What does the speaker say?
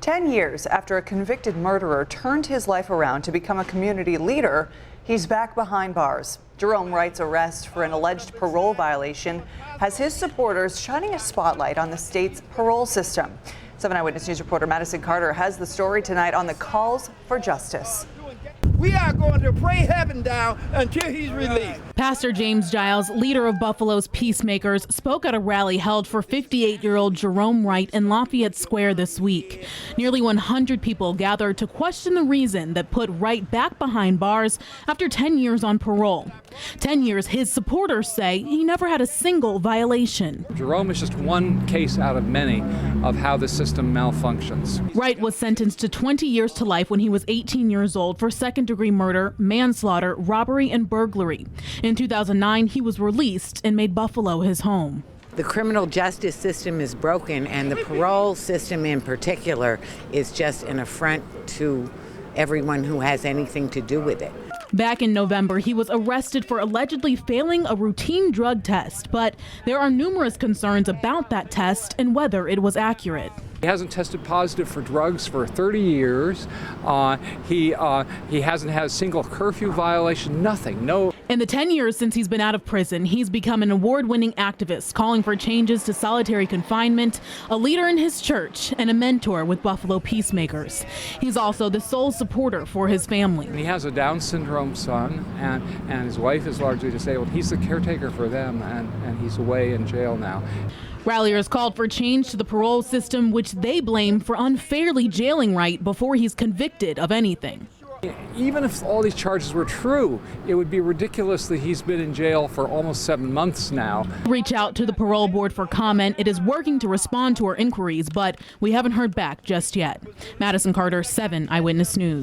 10 years after a convicted murderer turned his life around to become a community leader, he's back behind bars. Jerome Wright's arrest for an alleged parole violation has his supporters shining a spotlight on the state's parole system. 7 Eyewitness News reporter Madison Carter has the story tonight on the calls for justice. We are going to pray heaven down until he's released. Pastor James Giles, leader of Buffalo's Peacemakers, spoke at a rally held for 58-year-old Jerome Wright in Lafayette Square this week. Nearly 100 people gathered to question the reason that put Wright back behind bars after 10 years on parole. 10 years his supporters say he never had a single violation. Jerome is just one case out of many of how the system malfunctions. Wright was sentenced to 20 years to life when he was 18 years old for second-degree murder, manslaughter, robbery, and burglary. In 2009, he was released and made Buffalo his home. The criminal justice system is broken, and the parole system in particular is just an affront to everyone who has anything to do with it. Back in November, he was arrested for allegedly failing a routine drug test, but there are numerous concerns about that test and whether it was accurate. He hasn't tested positive for drugs for 30 years. He hasn't had a single curfew violation, nothing, no. In the 10 years since he's been out of prison, he's become an award-winning activist, calling for changes to solitary confinement, a leader in his church, and a mentor with Buffalo Peacemakers. He's also the sole supporter for his family. He has a Down syndrome son, and his wife is largely disabled. He's the caretaker for them, and he's away in jail now. Ralliers called for change to the parole system, which they blame for unfairly jailing Wright before he's convicted of anything. Even if all these charges were true, it would be ridiculous that he's been in jail for almost 7 months now. Reach out to the parole board for comment. It is working to respond to our inquiries, but we haven't heard back just yet. Madison Carter, 7 Eyewitness News.